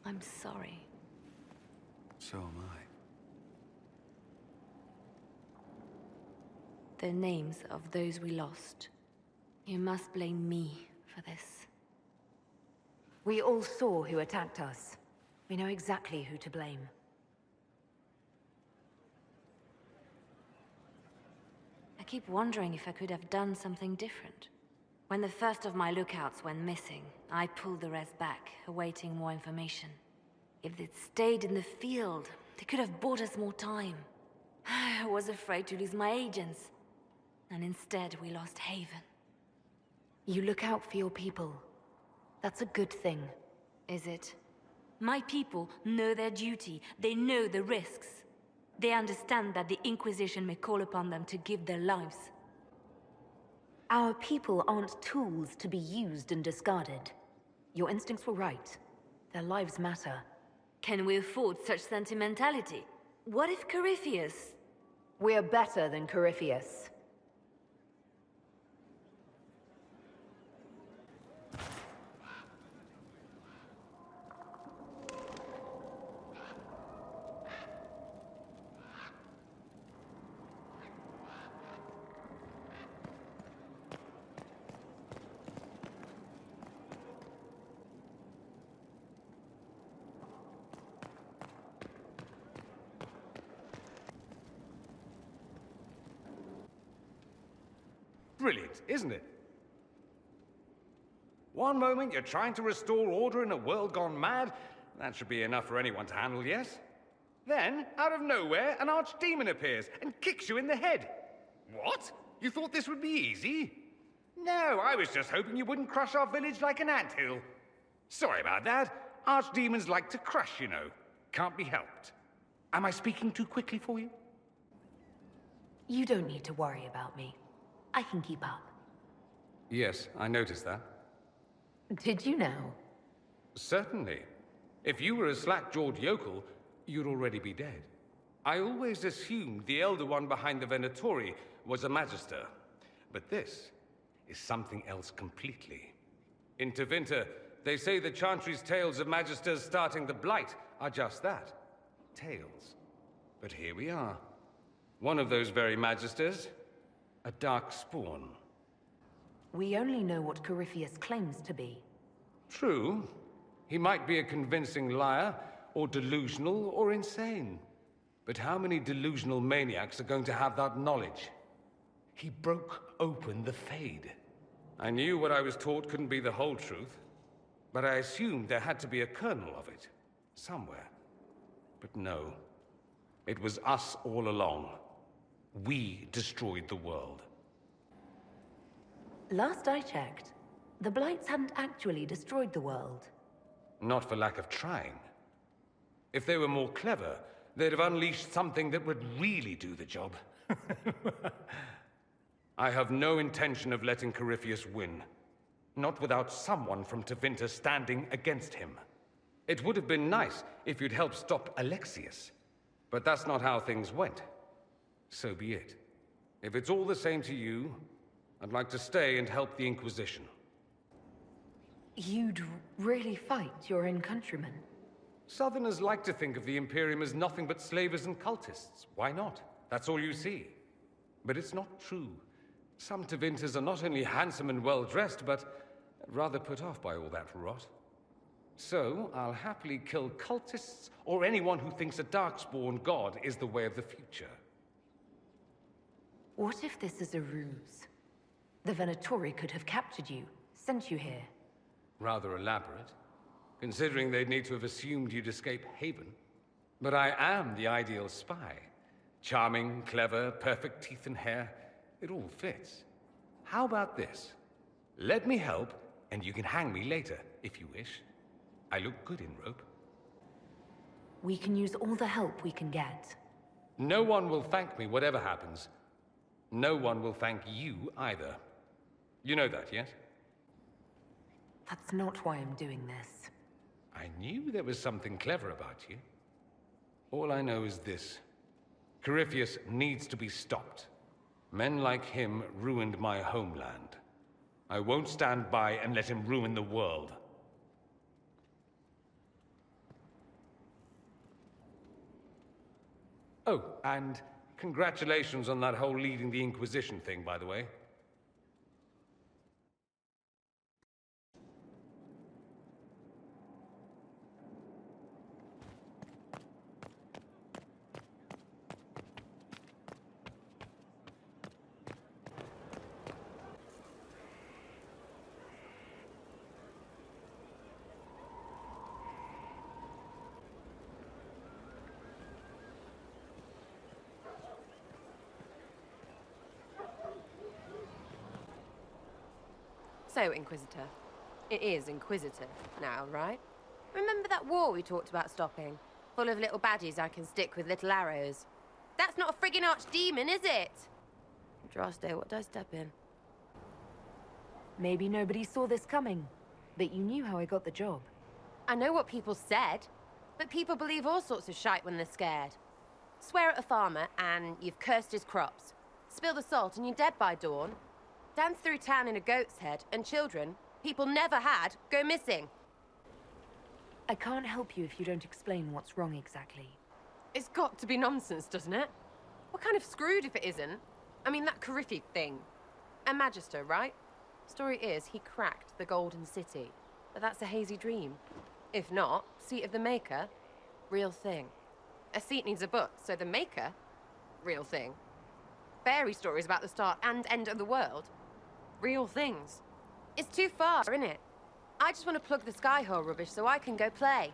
I'm sorry. So am I. The names of those we lost. You must blame me for this. We all saw who attacked us. We know exactly who to blame. I keep wondering if I could have done something different. When the first of my lookouts went missing, I pulled the rest back, awaiting more information. If they'd stayed in the field, they could have bought us more time. I was afraid to lose my agents. And instead, we lost Haven. You look out for your people. That's a good thing. Is it? My people know their duty. They know the risks. They understand that the Inquisition may call upon them to give their lives. Our people aren't tools to be used and discarded. Your instincts were right. Their lives matter. Can we afford such sentimentality? What if Corypheus... We're better than Corypheus. Brilliant, isn't it? One moment you're trying to restore order in a world gone mad. That should be enough for anyone to handle, yes? Then, out of nowhere, an archdemon appears and kicks you in the head. What? You thought this would be easy? No, I was just hoping you wouldn't crush our village like an anthill. Sorry about that. Archdemons like to crush, you know. Can't be helped. Am I speaking too quickly for you? You don't need to worry about me. I can keep up. Yes, I noticed that. Did you know? Certainly. If you were a slack-jawed yokel, you'd already be dead. I always assumed the Elder One behind the Venatori was a Magister. But this is something else completely. In Tevinter, they say the Chantry's tales of Magisters starting the Blight are just that. Tales. But here we are. One of those very Magisters. A dark spawn. We only know what Corypheus claims to be. True. He might be a convincing liar, or delusional, or insane. But how many delusional maniacs are going to have that knowledge? He broke open the Fade. I knew what I was taught couldn't be the whole truth, but I assumed there had to be a kernel of it, somewhere. But no. It was us all along. We destroyed the world. Last I checked, the Blights hadn't actually destroyed the world. Not for lack of trying. If they were more clever, they'd have unleashed something that would really do the job. I have no intention of letting Corypheus win. Not without someone from Tevinter standing against him. It would have been nice if you'd helped stop Alexius. But that's not how things went. So be it. If it's all the same to you, I'd like to stay and help the Inquisition. You'd really fight your own countrymen? Southerners like to think of the Imperium as nothing but slavers and cultists. Why not? That's all you see. But it's not true. Some Tevinters are not only handsome and well-dressed, but rather put off by all that rot. So, I'll happily kill cultists or anyone who thinks a Darkspawn god is the way of the future. What if this is a ruse? The Venatori could have captured you, sent you here. Rather elaborate, considering they'd need to have assumed you'd escape Haven. But I am the ideal spy. Charming, clever, perfect teeth and hair. It all fits. How about this? Let me help, and you can hang me later, if you wish. I look good in rope. We can use all the help we can get. No one will thank me, whatever happens. No one will thank you, either. You know that, yes? That's not why I'm doing this. I knew there was something clever about you. All I know is this. Corypheus needs to be stopped. Men like him ruined my homeland. I won't stand by and let him ruin the world. Oh, and congratulations on that whole leading the Inquisition thing, by the way. So, Inquisitor. It is Inquisitor now, right? Remember that war we talked about stopping? Full of little baddies I can stick with little arrows. That's not a friggin' archdemon, is it? Draste, what did I step in? Maybe nobody saw this coming, but you knew how I got the job. I know what people said, but people believe all sorts of shite when they're scared. Swear at a farmer and you've cursed his crops. Spill the salt and you're dead by dawn. Dance through town in a goat's head, and children, people never had, go missing. I can't help you if you don't explain what's wrong exactly. It's got to be nonsense, doesn't it? What kind of screwed if it isn't? I mean, that Coryphi thing. A Magister, right? Story is, he cracked the Golden City. But that's a hazy dream. If not, Seat of the Maker, real thing. A seat needs a book, so the Maker, real thing. Fairy stories about the start and end of the world, real things. It's too far, isn't it? I just want to plug the Skyhole rubbish so I can go play.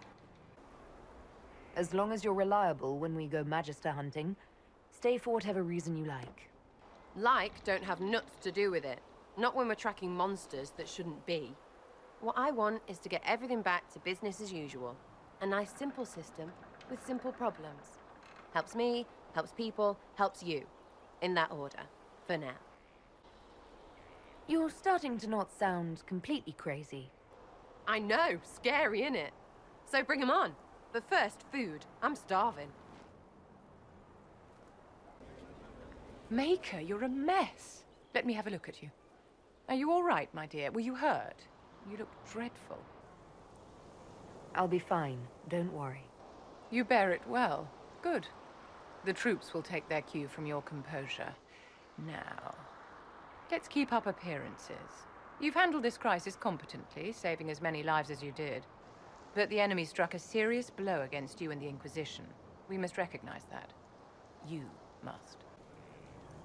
As long as you're reliable when we go Magister hunting, stay for whatever reason you like. Like don't have nuts to do with it. Not when we're tracking monsters that shouldn't be. What I want is to get everything back to business as usual. A nice simple system with simple problems. Helps me, helps people, helps you. In that order, for now. You're starting to not sound completely crazy. I know, scary, innit? So bring 'em on. But first, food. I'm starving. Maker, you're a mess. Let me have a look at you. Are you all right, my dear? Were you hurt? You look dreadful. I'll be fine, don't worry. You bear it well. Good. The troops will take their cue from your composure. Now, let's keep up appearances. You've handled this crisis competently, saving as many lives as you did. But the enemy struck a serious blow against you and the Inquisition. We must recognize that. You must.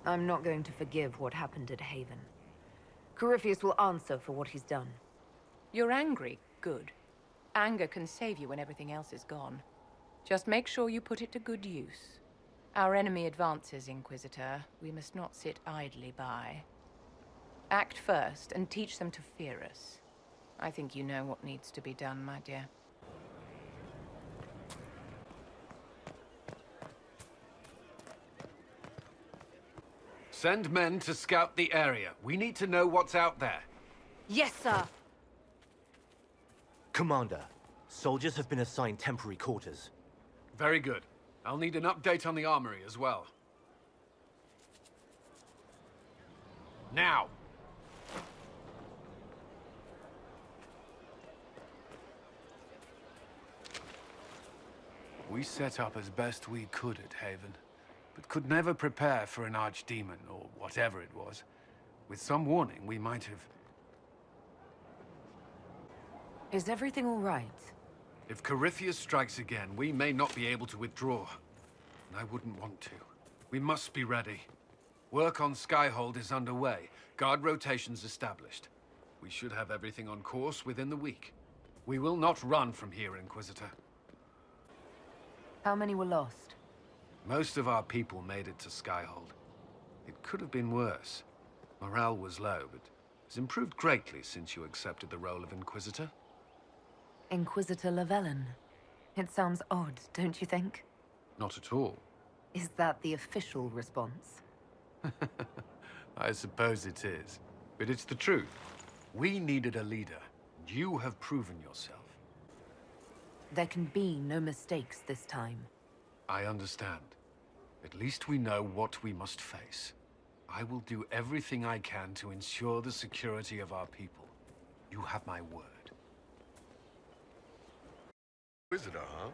I'm not going to forgive what happened at Haven. Corypheus will answer for what he's done. You're angry. Good. Anger can save you when everything else is gone. Just make sure you put it to good use. Our enemy advances, Inquisitor. We must not sit idly by. Act first and teach them to fear us. I think you know what needs to be done, my dear. Send men to scout the area. We need to know what's out there. Yes, sir. Commander, soldiers have been assigned temporary quarters. Very good. I'll need an update on the armory as well. Now! We set up as best we could at Haven, but could never prepare for an archdemon, or whatever it was. With some warning, we might have... Is everything all right? If Corypheus strikes again, we may not be able to withdraw. And I wouldn't want to. We must be ready. Work on Skyhold is underway. Guard rotations established. We should have everything on course within the week. We will not run from here, Inquisitor. How many were lost? Most of our people made it to Skyhold. It could have been worse. Morale was low, but it's improved greatly since you accepted the role of Inquisitor. Inquisitor Llewellyn. It sounds odd, don't you think? Not at all. Is that the official response? I suppose it is. But it's the truth. We needed a leader. You have proven yourself. There can be no mistakes this time. I understand. At least we know what we must face. I will do everything I can to ensure the security of our people. You have my word. Visitor, huh?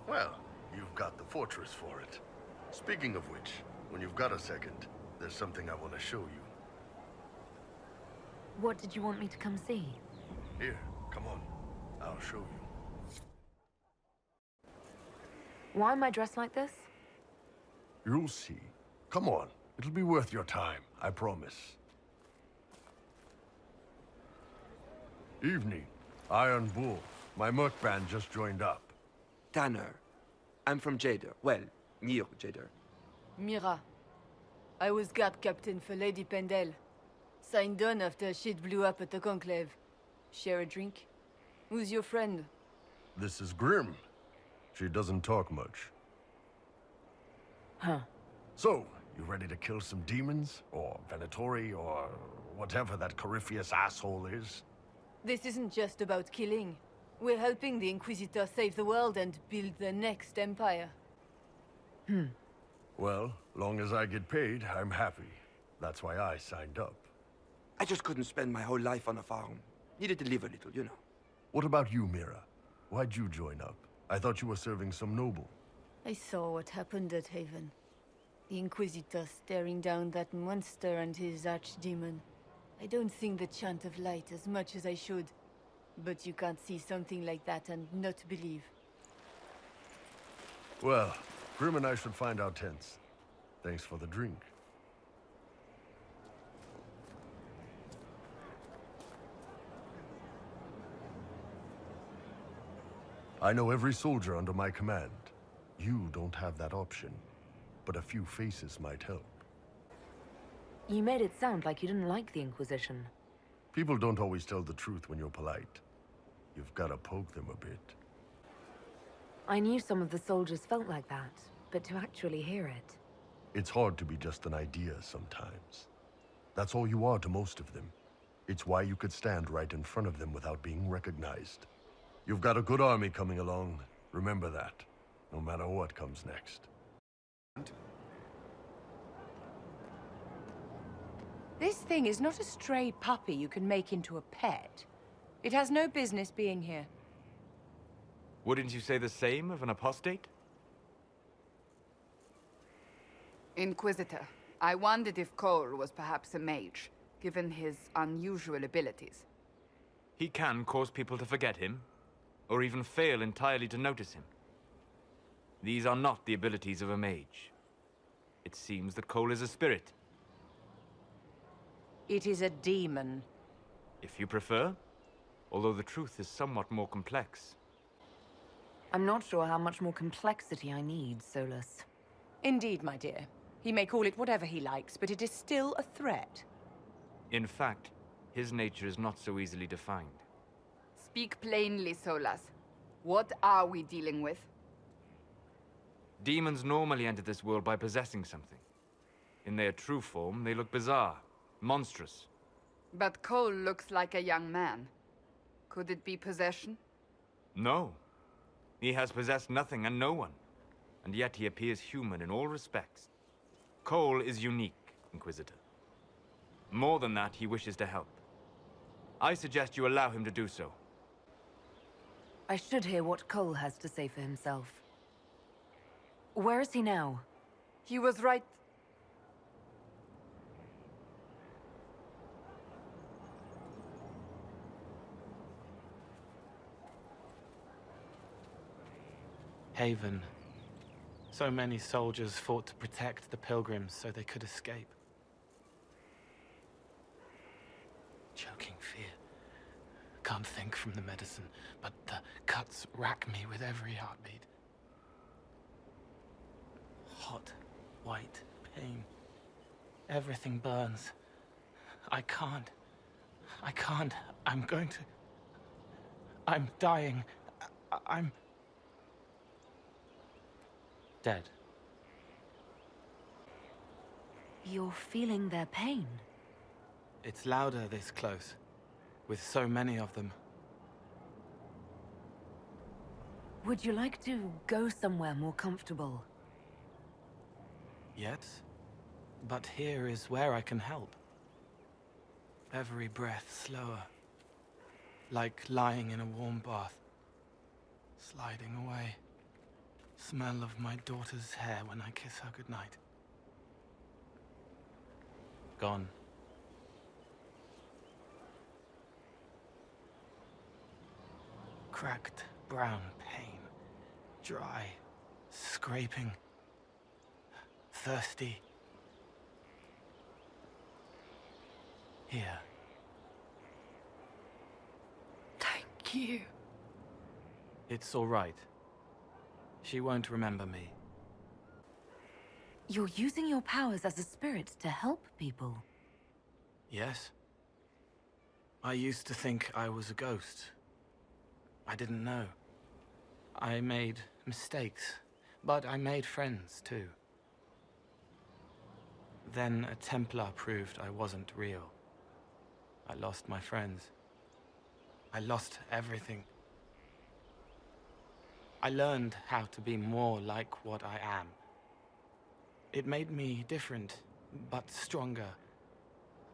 Well, you've got the fortress for it. Speaking of which, when you've got a second, there's something I want to show you. What did you want me to come see? Here, come on. I'll show you. Why am I dressed like this? You'll see. Come on. It'll be worth your time, I promise. Evening. Iron Bull. My merc band just joined up. Tanner. I'm from Jader. Well, near Jader. Mira. I was guard captain for Lady Pendel. Signed on after shit blew up at the Conclave. Share a drink? Who's your friend? This is Grim. She doesn't talk much. Huh. So, you ready to kill some demons? Or Venatori, or whatever that Corypheus asshole is? This isn't just about killing. We're helping the Inquisitor save the world and build the next empire. Well, long as I get paid, I'm happy. That's why I signed up. I just couldn't spend my whole life on a farm. Needed to live a little, you know. What about you, Mira? Why'd you join up? I thought you were serving some noble. I saw what happened at Haven. The Inquisitor staring down that monster and his archdemon. I don't sing the chant of light as much as I should. But you can't see something like that and not believe. Well, Grim and I should find our tents. Thanks for the drink. I know every soldier under my command. You don't have that option, but a few faces might help. You made it sound like you didn't like the Inquisition. People don't always tell the truth when you're polite. You've got to poke them a bit. I knew some of the soldiers felt like that, but to actually hear it... It's hard to be just an idea sometimes. That's all you are to most of them. It's why you could stand right in front of them without being recognized. You've got a good army coming along. Remember that, no matter what comes next. This thing is not a stray puppy you can make into a pet. It has no business being here. Wouldn't you say the same of an apostate? Inquisitor, I wondered if Cole was perhaps a mage, given his unusual abilities. He can cause people to forget him, or even fail entirely to notice him. These are not the abilities of a mage. It seems that Cole is a spirit. It is a demon. If you prefer, although the truth is somewhat more complex. I'm not sure how much more complexity I need, Solus. Indeed, my dear. He may call it whatever he likes, but it is still a threat. In fact, his nature is not so easily defined. Speak plainly, Solas. What are we dealing with? Demons normally enter this world by possessing something. In their true form, they look bizarre, monstrous. But Cole looks like a young man. Could it be possession? No. He has possessed nothing and no one. And yet he appears human in all respects. Cole is unique, Inquisitor. More than that, he wishes to help. I suggest you allow him to do so. I should hear what Cole has to say for himself. Where is he now? He was right... Haven. So many soldiers fought to protect the pilgrims so they could escape. Choking fear. Can't think from the medicine, but the cuts rack me with every heartbeat. Hot, white pain. Everything burns. I can't. I'm going to... I'm dying. I'm... dead. You're feeling their pain? It's louder this close, with so many of them. Would you like to go somewhere more comfortable? Yet, but here is where I can help. Every breath slower, like lying in a warm bath, sliding away, smell of my daughter's hair when I kiss her goodnight. Gone. Cracked brown pain. Dry. Scraping. Thirsty. Here. Thank you. It's all right. She won't remember me. You're using your powers as a spirit to help people. Yes? I used to think I was a ghost. I didn't know. I made mistakes, but I made friends too. Then a Templar proved I wasn't real. I lost my friends. I lost everything. I learned how to be more like what I am. It made me different, but stronger.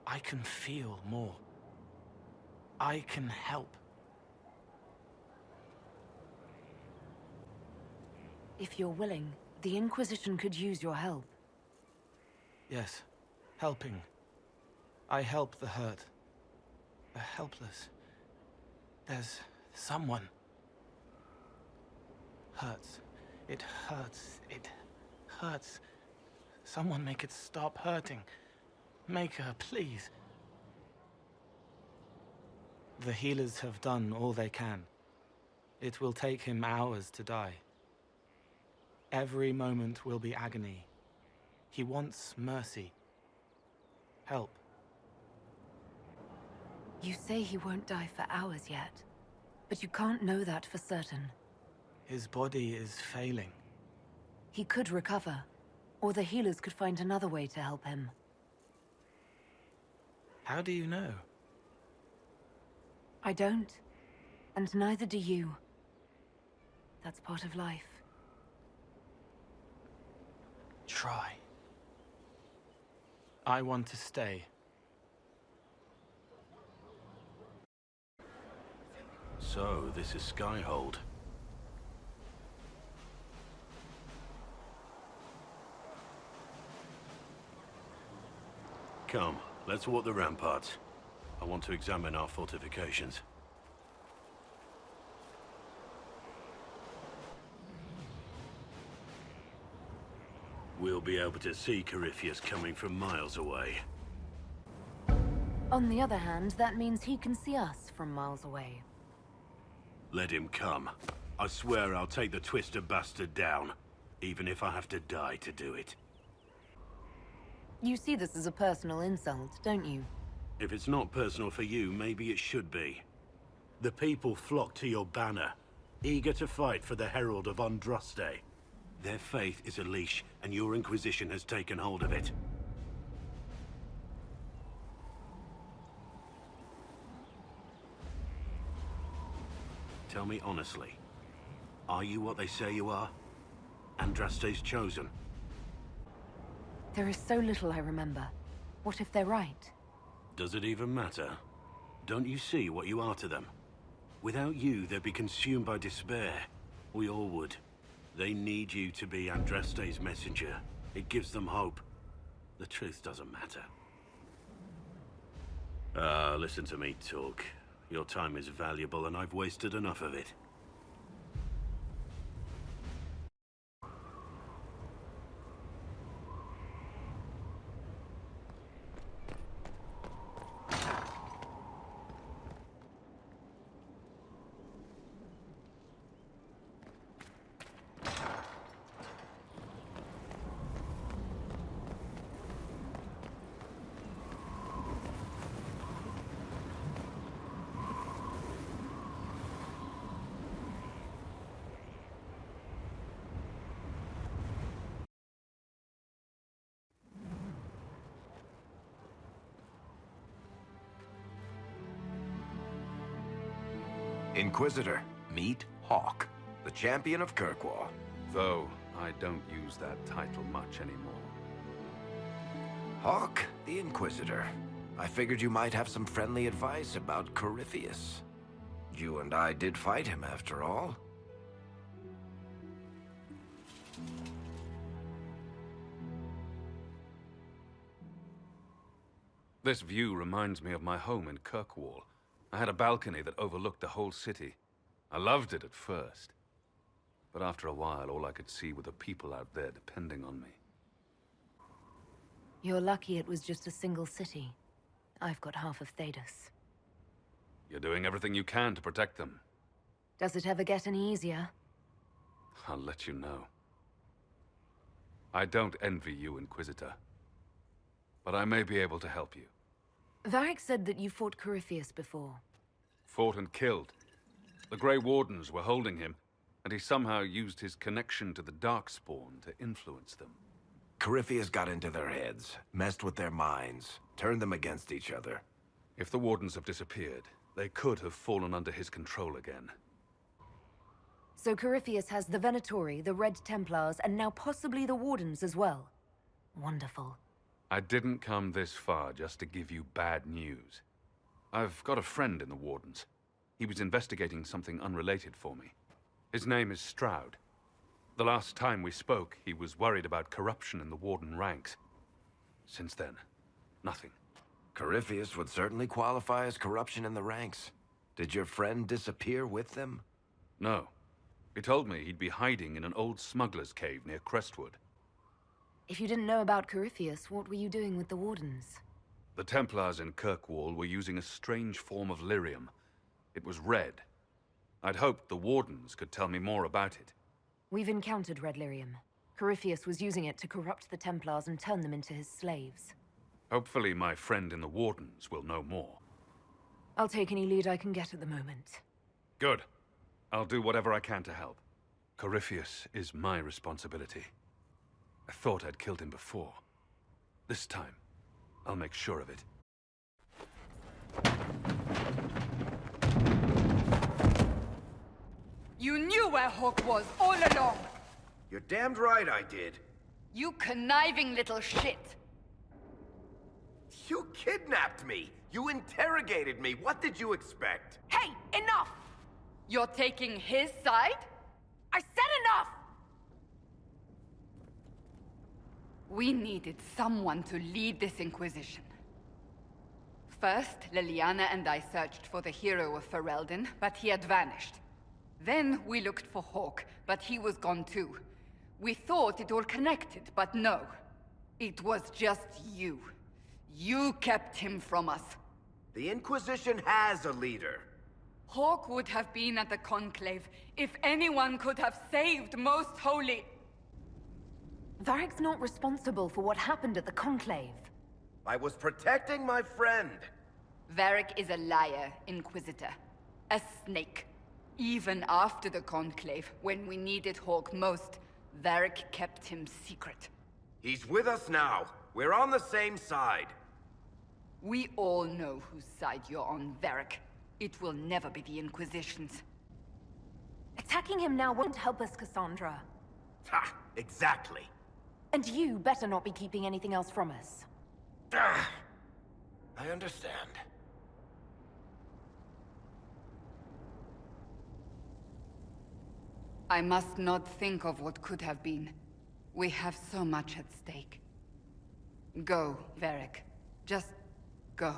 I can feel more. I can help. If you're willing, the Inquisition could use your help. Yes, helping. I help the hurt. The helpless. There's someone. Hurts. It hurts. It hurts. Someone make it stop hurting. Make her, please. The healers have done all they can. It will take him hours to die. Every moment will be agony. He wants mercy. Help. You say he won't die for hours yet, but you can't know that for certain. His body is failing. He could recover, or the healers could find another way to help him. How do you know? I don't, and neither do you. That's part of life. Try. I want to stay. So, this is Skyhold. Come, let's walk the ramparts. I want to examine our fortifications. We'll be able to see Corypheus coming from miles away. On the other hand, that means he can see us from miles away. Let him come. I swear I'll take the Twister bastard down, even if I have to die to do it. You see this as a personal insult, don't you? If it's not personal for you, maybe it should be. The people flock to your banner, eager to fight for the Herald of Andraste. Their faith is a leash, and your Inquisition has taken hold of it. Tell me honestly, are you what they say you are? Andraste's chosen? There is so little I remember. What if they're right? Does it even matter? Don't you see what you are to them? Without you, they'd be consumed by despair. We all would. They need you to be Andraste's messenger. It gives them hope. The truth doesn't matter. Listen to me talk. Your time is valuable, and I've wasted enough of it. Inquisitor, meet Hawke, the champion of Kirkwall. Though, I don't use that title much anymore. Hawke, the Inquisitor. I figured you might have some friendly advice about Corypheus. You and I did fight him, after all. This view reminds me of my home in Kirkwall. I had a balcony that overlooked the whole city. I loved it at first. But after a while, all I could see were the people out there depending on me. You're lucky it was just a single city. I've got half of Thedas. You're doing everything you can to protect them. Does it ever get any easier? I'll let you know. I don't envy you, Inquisitor. But I may be able to help you. Varric said that you fought Corypheus before. Fought and killed. The Grey Wardens were holding him, and he somehow used his connection to the Darkspawn to influence them. Corypheus got into their heads, messed with their minds, turned them against each other. If the Wardens have disappeared, they could have fallen under his control again. So Corypheus has the Venatori, the Red Templars, and now possibly the Wardens as well. Wonderful. I didn't come this far just to give you bad news. I've got a friend in the Wardens. He was investigating something unrelated for me. His name is Stroud. The last time we spoke, he was worried about corruption in the Warden ranks. Since then, nothing. Corypheus would certainly qualify as corruption in the ranks. Did your friend disappear with them? No. He told me he'd be hiding in an old smuggler's cave near Crestwood. If you didn't know about Corypheus, what were you doing with the Wardens? The Templars in Kirkwall were using a strange form of lyrium. It was red. I'd hoped the Wardens could tell me more about it. We've encountered red lyrium. Corypheus was using it to corrupt the Templars and turn them into his slaves. Hopefully my friend in the Wardens will know more. I'll take any lead I can get at the moment. Good. I'll do whatever I can to help. Corypheus is my responsibility. I thought I'd killed him before. This time, I'll make sure of it. You knew where Hawk was all along! You're damned right I did. You conniving little shit! You kidnapped me! You interrogated me! What did you expect? Hey, enough! You're taking his side? I said enough! We needed someone to lead this Inquisition. First, Liliana and I searched for the hero of Ferelden, but he had vanished. Then we looked for Hawk, but he was gone too. We thought it all connected, but no. It was just you. You kept him from us. The Inquisition has a leader. Hawk would have been at the Conclave if anyone could have saved Most Holy... Varric's not responsible for what happened at the Conclave. I was protecting my friend. Varric is a liar, Inquisitor. A snake. Even after the Conclave, when we needed Hawk most, Varric kept him secret. He's with us now. We're on the same side. We all know whose side you're on, Varric. It will never be the Inquisition's. Attacking him now won't help us, Cassandra. Ha! Exactly. And you better not be keeping anything else from us. I understand. I must not think of what could have been. We have so much at stake. Go, Varric. Just go.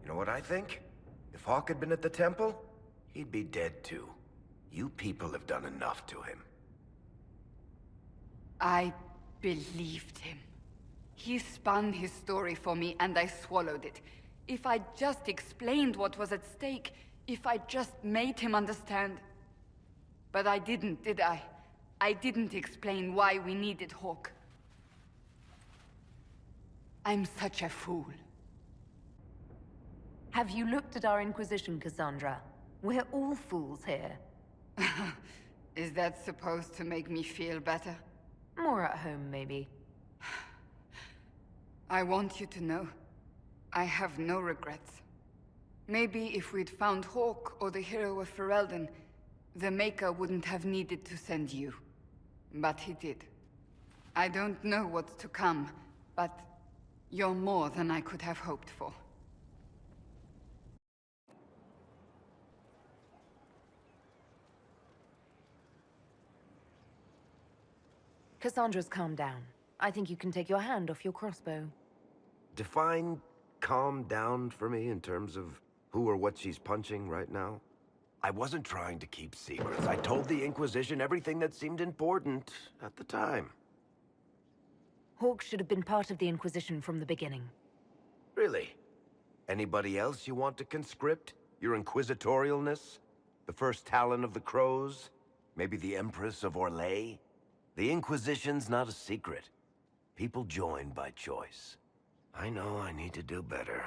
You know what I think? If Hawk had been at the temple, he'd be dead too. You people have done enough to him. I believed him. He spun his story for me, and I swallowed it. If I just explained what was at stake, if I just made him understand... But I didn't, did I? I didn't explain why we needed Hawk. I'm such a fool. Have you looked at our Inquisition, Cassandra? We're all fools here. Is that supposed to make me feel better? More at home, maybe. I want you to know, I have no regrets. Maybe if we'd found Hawk or the hero of Ferelden, the Maker wouldn't have needed to send you. But he did. I don't know what's to come, but You're more than I could have hoped for. Cassandra's calmed down. I think you can take your hand off your crossbow. Define calm down for me in terms of who or what she's punching right now. I wasn't trying to keep secrets. I told the Inquisition everything that seemed important at the time. Hawke should have been part of the Inquisition from the beginning. Really? Anybody else you want to conscript? Your inquisitorialness? The first Talon of the Crows? Maybe the Empress of Orlais? The Inquisition's not a secret. People join by choice. I know I need to do better.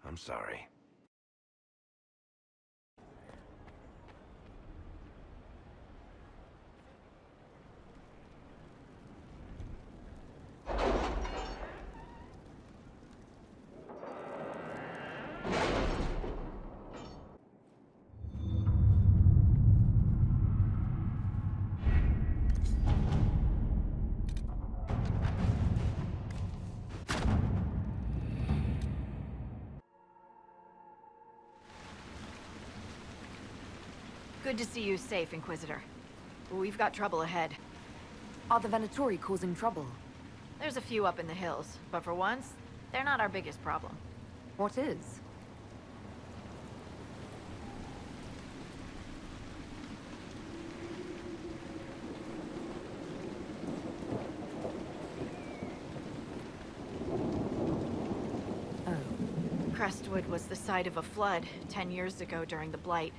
I'm sorry. Good to see you safe, Inquisitor. We've got trouble ahead. Are the Venatori causing trouble? There's a few up in the hills, but for once, they're not our biggest problem. What is? Crestwood was the site of a flood 10 years ago during the Blight.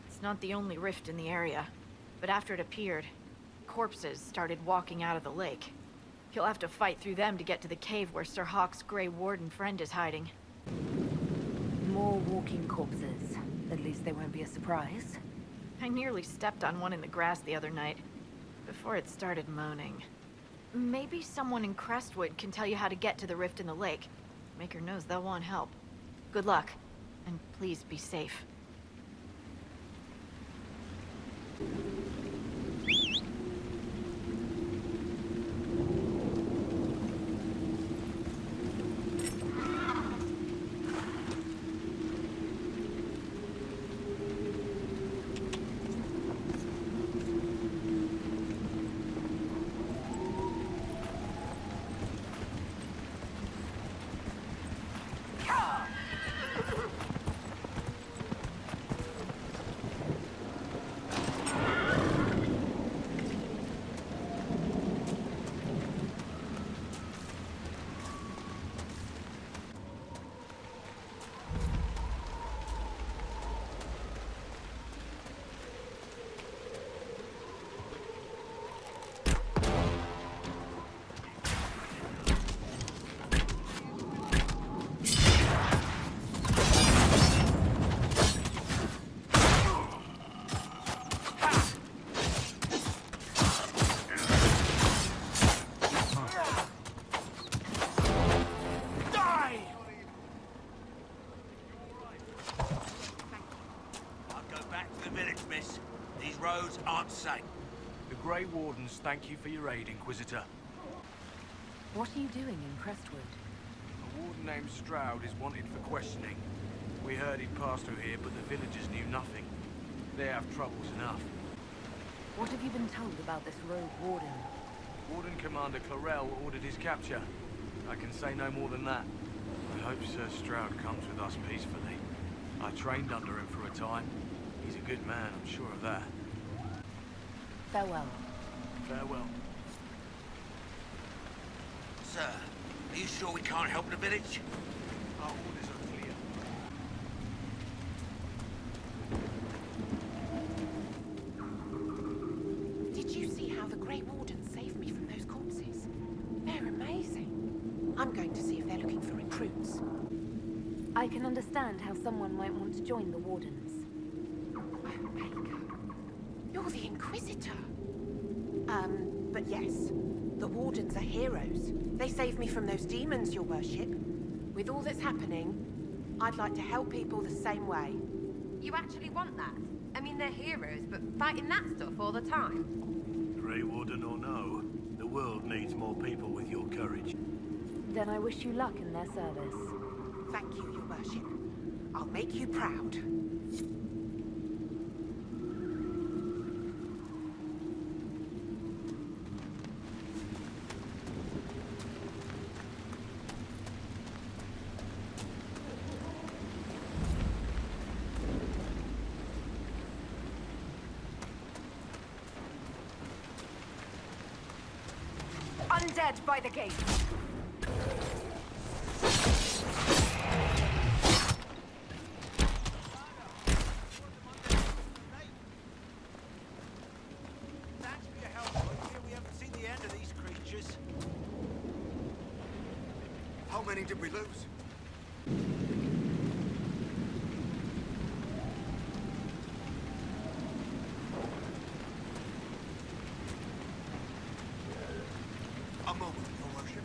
It's not the only rift in the area, but after it appeared, corpses started walking out of the lake. You'll have to fight through them to get to the cave where Sir Hawke's Grey Warden friend is hiding. More walking corpses. At least they won't be a surprise. I nearly stepped on one in the grass the other night, before it started moaning. Maybe someone in Crestwood can tell you how to get to the rift in the lake. Maker knows they'll want help. Good luck, and please be safe. The Grey Wardens thank you for your aid, Inquisitor. What are you doing in Crestwood? A warden named Stroud is wanted for questioning. We heard he'd passed through here, but the villagers knew nothing. They have troubles enough. What have you been told about this rogue warden? Warden Commander Clarel ordered his capture. I can say no more than that. I hope Sir Stroud comes with us peacefully. I trained under him for a time. He's a good man, I'm sure of that. Farewell. Farewell. Sir, are you sure we can't help the village? Our orders are clear. Did you see how the Grey Warden saved me from those corpses? They're amazing. I'm going to see if they're looking for recruits. I can understand how someone might want to join the Wardens. You're the Inquisitor. But yes, the Wardens are heroes. They saved me from those demons, your worship. With all that's happening, I'd like to help people the same way. You actually want that? I mean, they're heroes, but fighting that stuff all the time? Grey Warden or no, the world needs more people with your courage. Then I wish you luck in their service. Thank you, Your Worship. I'll make you proud. Undead by the gate! Thanks for your help, but we haven't seen the end of these creatures. How many did we lose? A moment, Your Worship.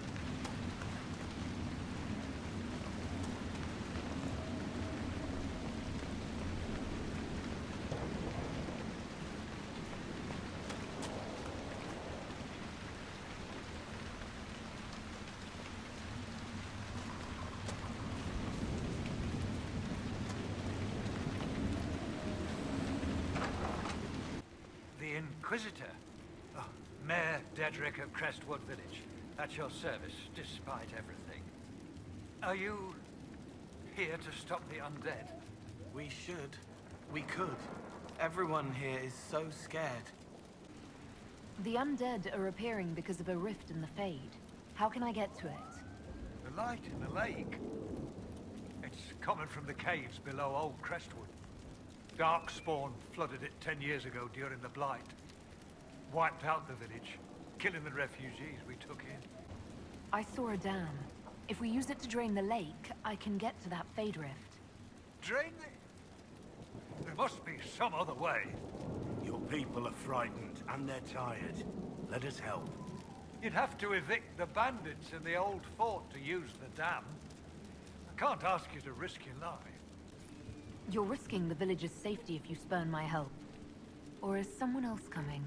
The Inquisitor? Oh, Mayor Dedrick of Crestwood Village. At your service, despite everything. Are you here to stop the undead? We should. We could. Everyone here is so scared. The undead are appearing because of a rift in the Fade. How can I get to it? The light in the lake. It's coming from the caves below Old Crestwood. Darkspawn flooded it 10 years ago during the Blight. Wiped out the village, killing the refugees we took in. I saw a dam. If we use it to drain the lake, I can get to that Fade rift. Drain it? There must be some other way. Your people are frightened, and they're tired. Let us help. You'd have to evict the bandits in the old fort to use the dam. I can't ask you to risk your life. You're risking the village's safety if you spurn my help. Or is someone else coming?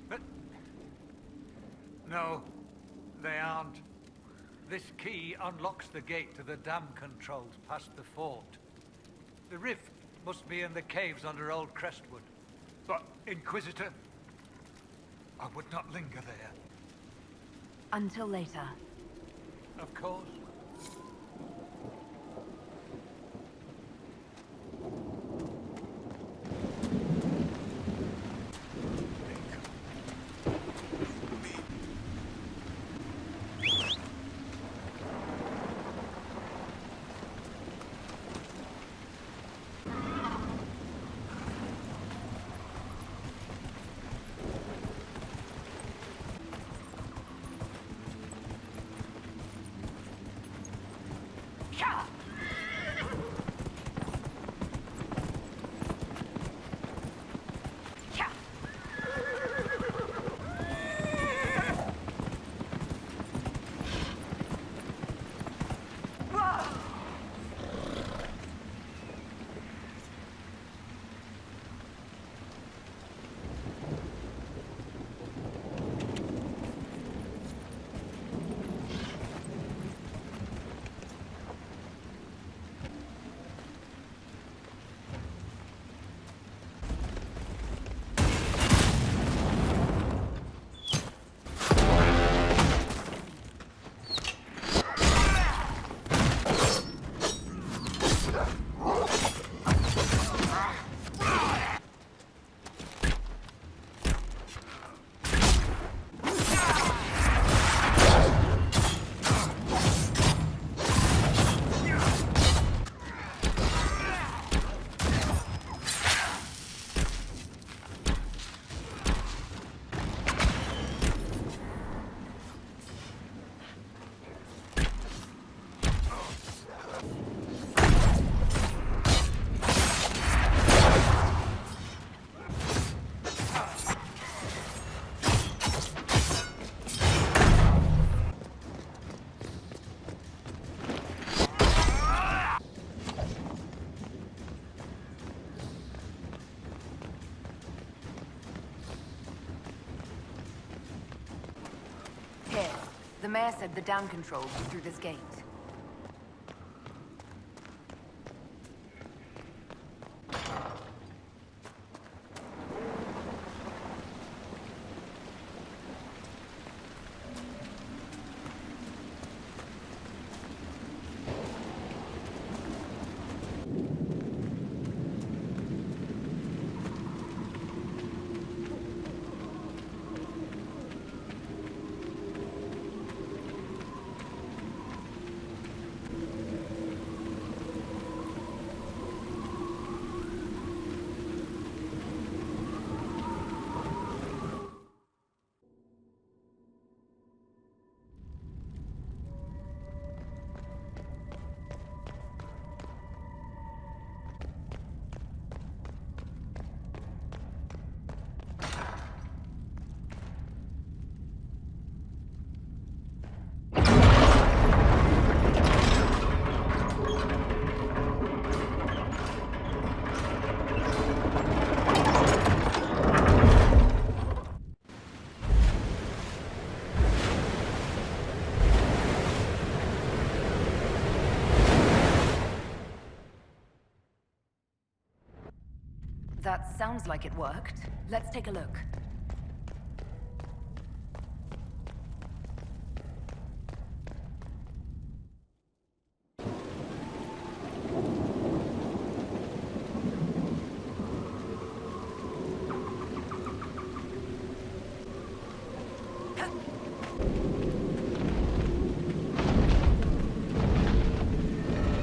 But... no, they aren't. This key unlocks the gate to the dam controls past the fort. The rift must be in the caves under Old Crestwood. But, Inquisitor, I would not linger there. Until later. Of course. Claire said the dam controls were through this gate. That sounds like it worked. Let's take a look.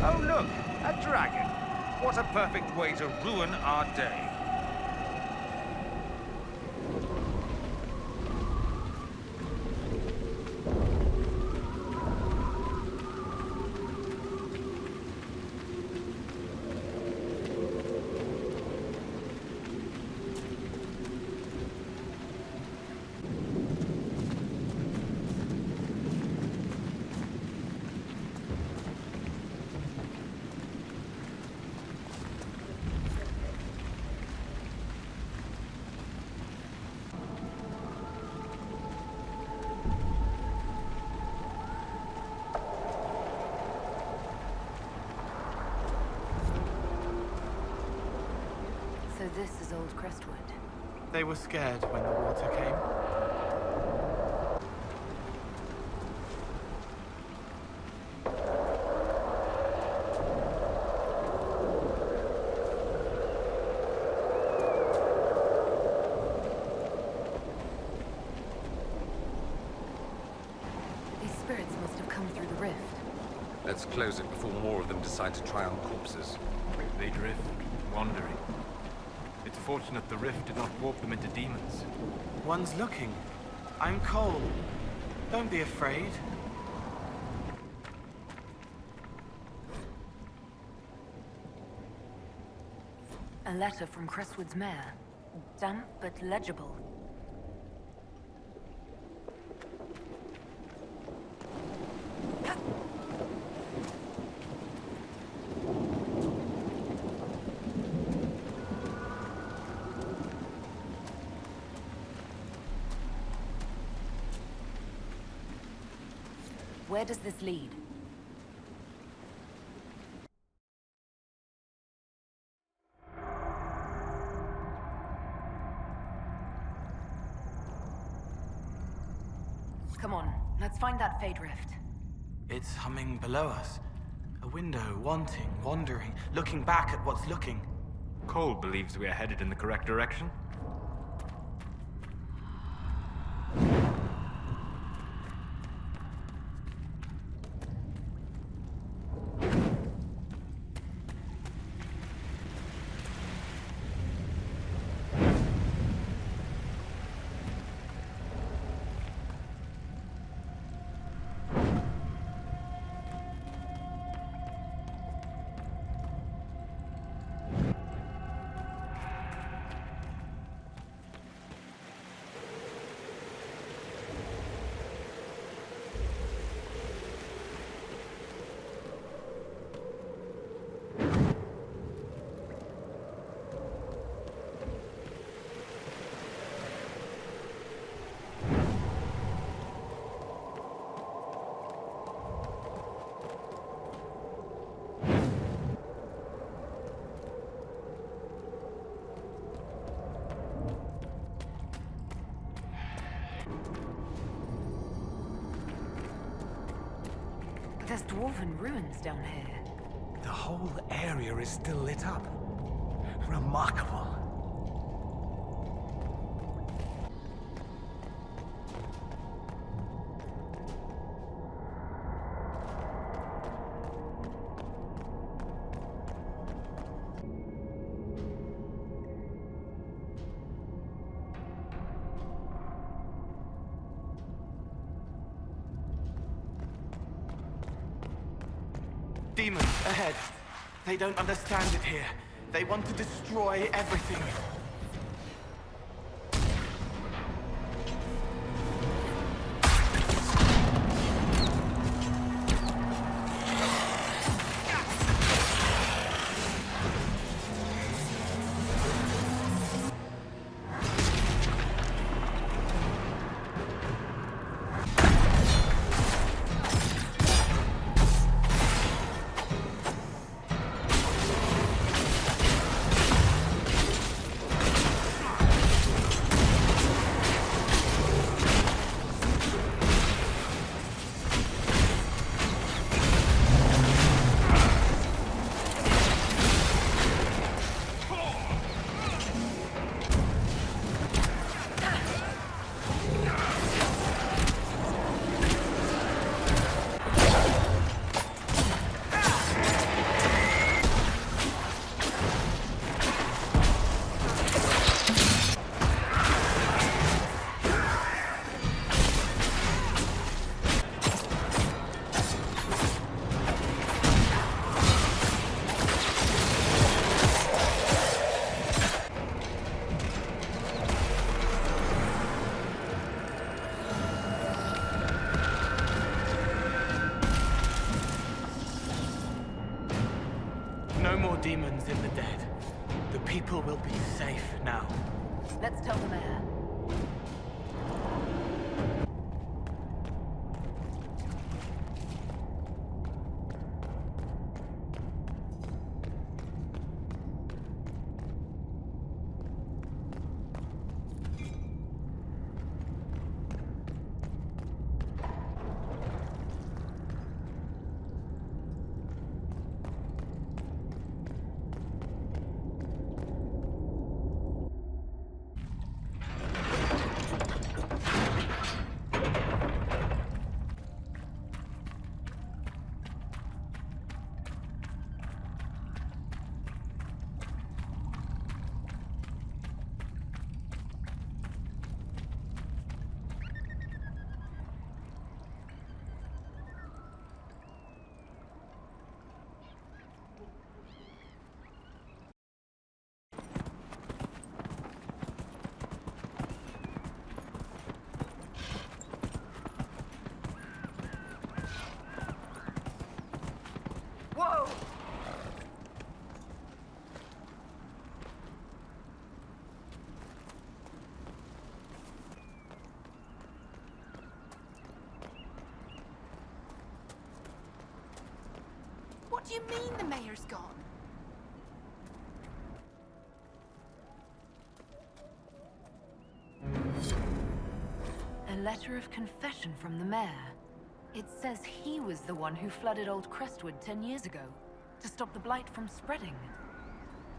Oh, look! A dragon! What a perfect way to ruin our day. So this is Old Crestwood. They were scared when the water came. These spirits must have come through the rift. Let's close it before more of them decide to try on corpses. They drift, wandering. It's fortunate the rift did not warp them into demons. One's looking. I'm Cole. Don't be afraid. A letter from Crestwood's mayor. Damp but legible. Where does this lead? Come on, let's find that Fade Rift. It's humming below us. A window, wanting, wandering, looking back at what's looking. Cole believes we are headed in the correct direction. There's dwarven ruins down here. The whole area is still lit up. Remarkable. Demons, ahead. They don't understand it here. They want to destroy everything. No more demons in the dead. The people will be safe now. Let's tell the mayor. Whoa! What do you mean the mayor's gone? A letter of confession from the mayor. It says he was the one who flooded Old Crestwood 10 years ago, to stop the blight from spreading.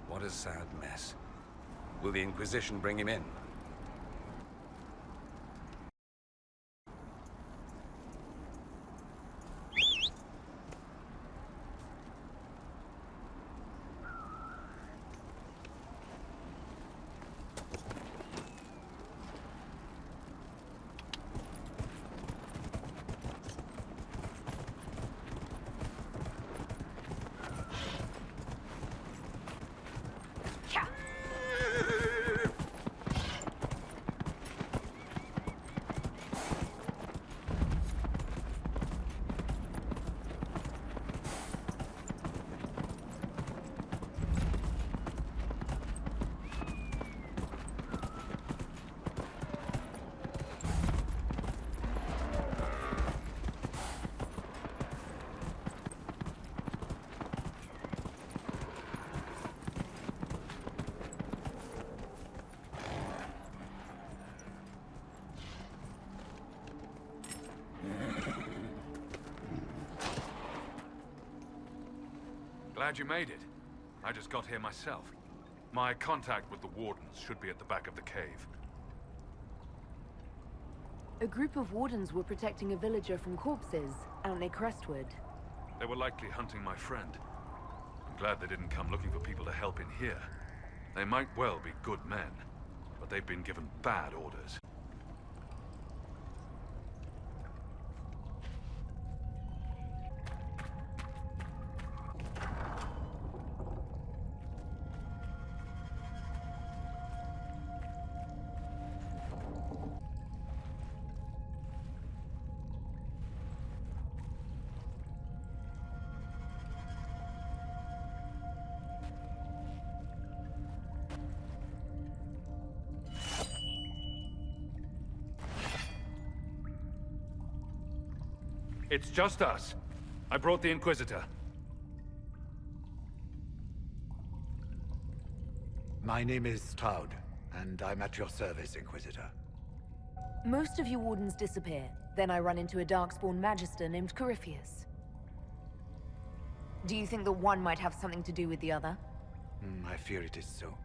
What a sad mess. Will the Inquisition bring him in? Glad you made it. I just got here myself. My contact with the Wardens should be at the back of the cave. A group of Wardens were protecting a villager from corpses out near Crestwood. They were likely hunting my friend. I'm glad they didn't come looking for people to help in here. They might well be good men, but they've been given bad orders. It's just us. I brought the Inquisitor. My name is Stroud, and I'm at your service, Inquisitor. Most of you Wardens disappear. Then I run into a Darkspawn Magister named Corypheus. Do you think that one might have something to do with the other? I fear it is so.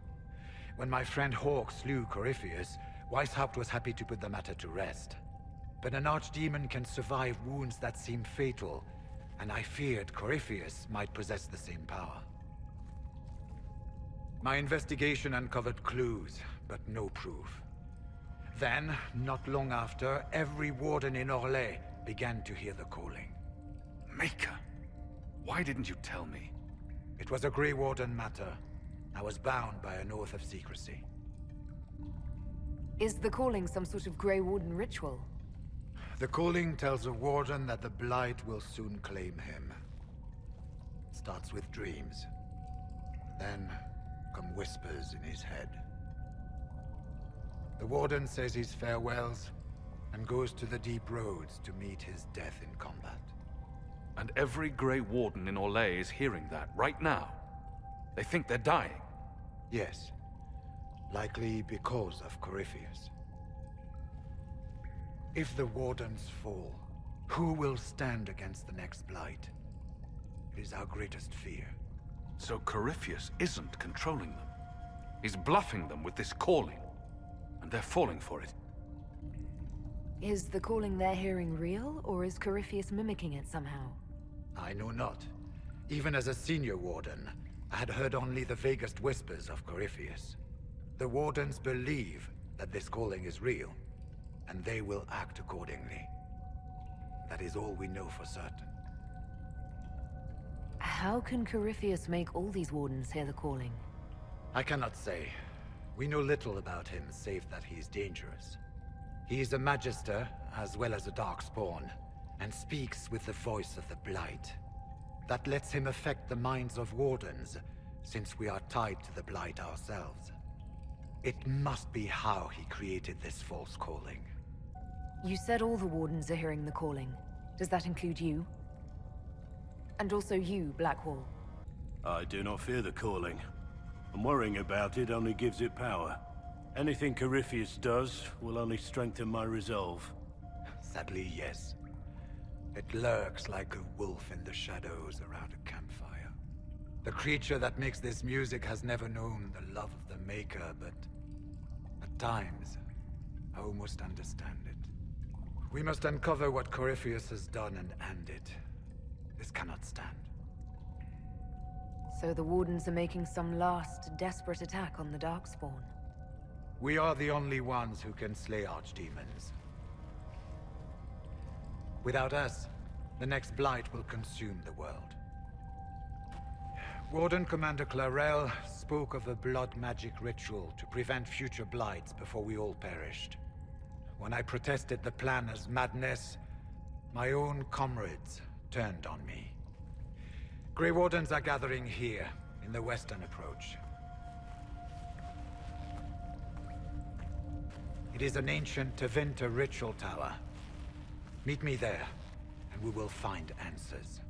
When my friend Hawk slew Corypheus, Weishaupt was happy to put the matter to rest. But an archdemon can survive wounds that seem fatal, and I feared Corypheus might possess the same power. My investigation uncovered clues, but no proof. Then, not long after, every warden in Orlais began to hear the calling. Maker, why didn't you tell me? It was a Grey Warden matter. I was bound by an oath of secrecy. Is the calling some sort of Grey Warden ritual? The calling tells a warden that the Blight will soon claim him. Starts with dreams. Then come whispers in his head. The warden says his farewells and goes to the deep roads to meet his death in combat. And every Grey Warden in Orlais is hearing that right now. They think they're dying. Yes. Likely because of Corypheus. If the Wardens fall, who will stand against the next Blight? It is our greatest fear. So Corypheus isn't controlling them. He's bluffing them with this calling. And they're falling for it. Is the calling they're hearing real, or is Corypheus mimicking it somehow? I know not. Even as a senior Warden, I had heard only the vaguest whispers of Corypheus. The Wardens believe that this calling is real, and they will act accordingly. That is all we know for certain. How can Corypheus make all these Wardens hear the calling? I cannot say. We know little about him, save that he is dangerous. He is a Magister, as well as a Darkspawn, and speaks with the voice of the Blight. That lets him affect the minds of Wardens, since we are tied to the Blight ourselves. It must be how he created this false calling. You said all the Wardens are hearing the calling. Does that include you? And also you, Blackwall? I do not fear the calling. And worrying about it only gives it power. Anything Corypheus does will only strengthen my resolve. Sadly, yes. It lurks like a wolf in the shadows around a campfire. The creature that makes this music has never known the love of the Maker, but at times, I almost understand it. We must uncover what Corypheus has done and end it. This cannot stand. So the Wardens are making some last, desperate attack on the Darkspawn. We are the only ones who can slay archdemons. Without us, the next Blight will consume the world. Warden Commander Clarel spoke of a blood magic ritual to prevent future Blights before we all perished. When I protested the plan as madness, my own comrades turned on me. Grey Wardens are gathering here, in the western approach. It is an ancient Tevinter ritual tower. Meet me there, and we will find answers.